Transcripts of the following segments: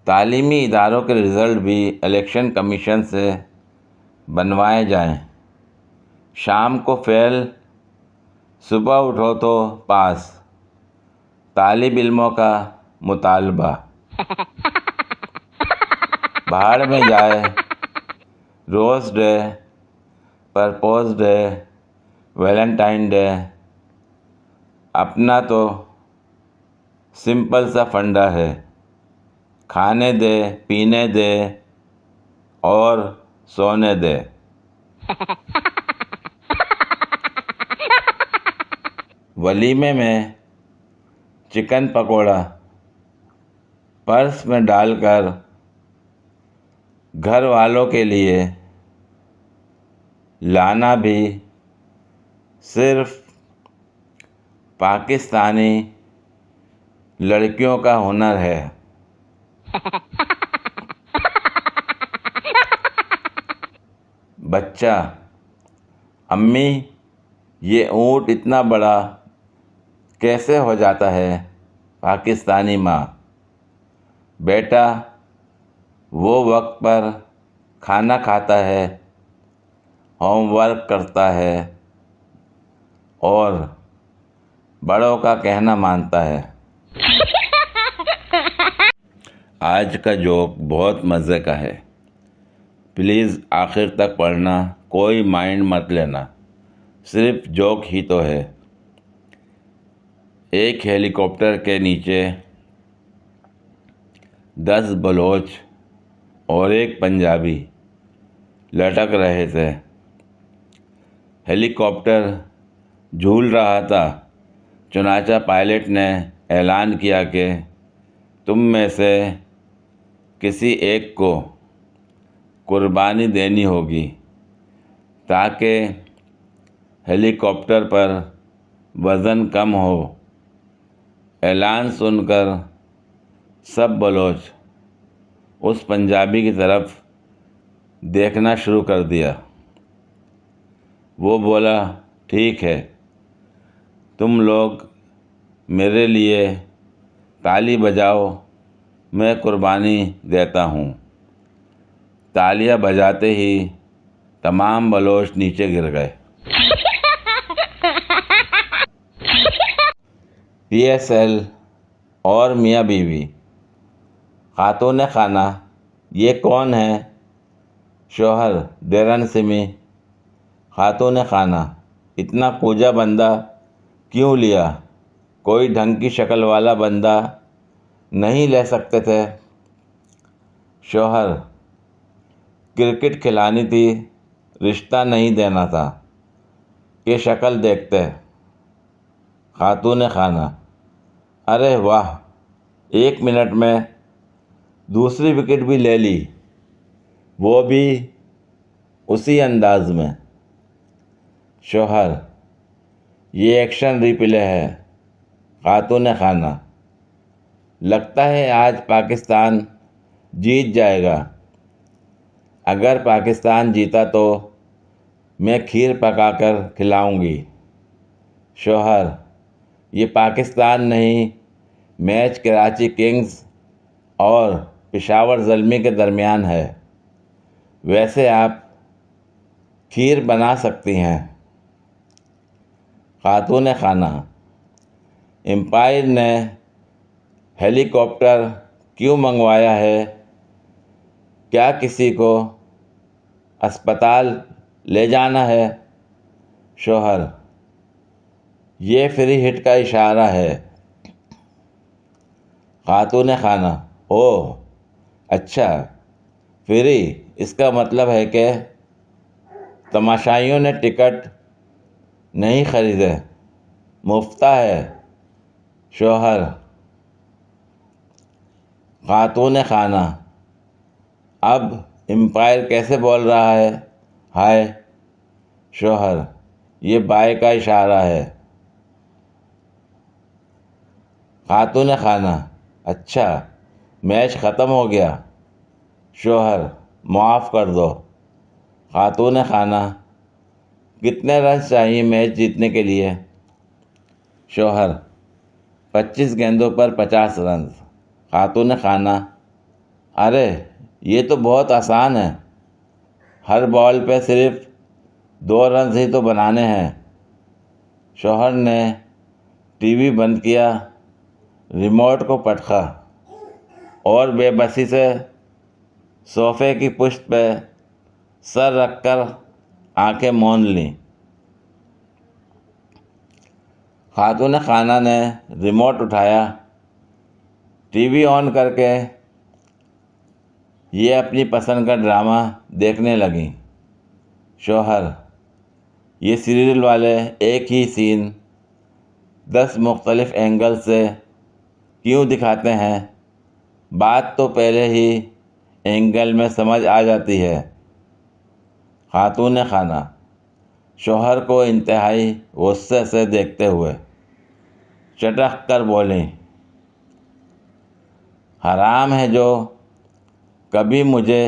تعلیمی اداروں کے رزلٹ بھی الیکشن کمیشن سے بنوائے جائیں۔ شام کو فیل، صبح اٹھو تو پاس، طالب علموں کا مطالبہ۔ بھاڑ میں جائے Rose Day, Propose Day, Valentine Day, اپنا تو سمپل سا فنڈا ہے، کھانے دے، پینے دے اور سونے دے۔ ولیمے میں چکن پکوڑا پرس میں ڈال کر گھر والوں کے لیے لانا بھی صرف پاکستانی لڑکیوں کا ہنر ہے۔ بچہ: امی، یہ اونٹ اتنا بڑا کیسے ہو جاتا ہے؟ پاکستانی ماں: بیٹا، وہ وقت پر کھانا کھاتا ہے، ہوم ورک کرتا ہے اور بڑوں کا کہنا مانتا ہے۔ آج کا جوک بہت مزے کا ہے، پلیز آخر تک پڑھنا، کوئی مائنڈ مت لینا، صرف جوک ہی تو ہے۔ ایک ہیلی کاپٹر کے نیچے 10 بلوچ اور ایک پنجابی لٹک رہے تھے۔ ہیلی کاپٹر جھول رہا تھا، چنانچہ پائلٹ نے اعلان کیا کہ تم میں سے کسی ایک کو قربانی دینی ہوگی تاکہ ہیلی کاپٹر پر وزن کم ہو۔ اعلان سن کر سب بلوچ اس پنجابی کی طرف دیکھنا شروع کر دیا۔ وہ بولا، ٹھیک ہے، تم لوگ میرے لیے تالی بجاؤ، میں قربانی دیتا ہوں۔ تالیاں بجاتے ہی تمام بلوچ نیچے گر گئے۔ پی ایس ایل اور میاں بیوی: خاتون خانہ: یہ کون ہے؟ شوہر: دیرن سمی۔ خاتون خانہ: اتنا کوجا بندہ کیوں لیا؟ کوئی ڈھنگ کی شکل والا بندہ نہیں لے سکتے تھے؟ شوہر: کرکٹ کھلانی تھی، رشتہ نہیں دینا تھا کہ شکل دیکھتے۔ خاتون خانہ: ارے واہ، 1 منٹ میں دوسری وکٹ بھی لے لی، وہ بھی اسی انداز میں۔ شوہر: یہ ایکشن ری پلے ہے۔ خاتون خانہ: لگتا ہے آج پاکستان جیت جائے گا۔ اگر پاکستان جیتا تو میں کھیر پکا کر کھلاؤں گی۔ شوہر: یہ پاکستان نہیں، میچ کراچی کنگز اور پشاور زلمی کے درمیان ہے، ویسے آپ کھیر بنا سکتی ہیں۔ خاتون خانہ: امپائر نے ہیلی کاپٹر کیوں منگوایا ہے؟ کیا کسی کو اسپتال لے جانا ہے؟ شوہر: یہ فری ہٹ کا اشارہ ہے۔ خاتون خانہ: اوہ اچھا، فری، اس کا مطلب ہے کہ تماشائیوں نے ٹکٹ نہیں خریدے، مفت ہے۔ شوہر: خاتون خانہ: اب امپائر کیسے بول رہا ہے؟ ہائے۔ شوہر: یہ بائے کا اشارہ ہے۔ خاتون خانہ: اچھا، میچ ختم ہو گیا۔ شوہر: معاف کر دو۔ خاتون خانہ: کتنے رنز چاہیے میچ جیتنے کے لیے؟ شوہر: 25 گیندوں پر 50 رنز۔ خاتون خانہ: ارے یہ تو بہت آسان ہے، ہر بال پہ صرف 2 رنز ہی تو بنانے ہیں۔ شوہر نے ٹی وی بند کیا، ریموٹ کو پٹکا اور بے بسی سے صوفے کی پشت پہ سر رکھ کر آنکھیں موند لیں۔ خاتون خانہ نے ریموٹ اٹھایا، ٹی وی آن کر کے یہ اپنی پسند کا ڈرامہ دیکھنے لگیں۔ شوہر: یہ سیریل والے ایک ہی سین 10 مختلف اینگل سے کیوں دکھاتے ہیں؟ بات تو پہلے ہی اینگل میں سمجھ آ جاتی ہے۔ خاتون خانہ شوہر کو انتہائی غصے سے دیکھتے ہوئے چٹخ کر بولیں، حرام ہے جو کبھی مجھے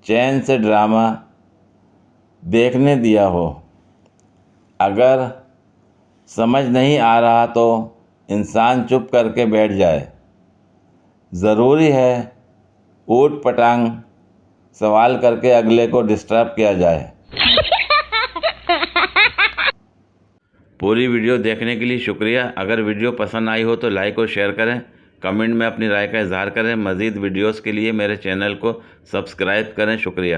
چین سے ڈرامہ دیکھنے دیا ہو۔ اگر سمجھ نہیں آ رہا تو انسان چپ کر کے بیٹھ جائے، ضروری ہے اوٹ پٹانگ سوال کر کے اگلے کو ڈسٹرب کیا جائے۔ پوری ویڈیو دیکھنے کے لیے شکریہ۔ اگر ویڈیو پسند آئی ہو تو لائک اور شیئر کریں، کمنٹ میں اپنی رائے کا اظہار کریں۔ مزید ویڈیوز کے لیے میرے چینل کو سبسکرائب کریں۔ شکریہ۔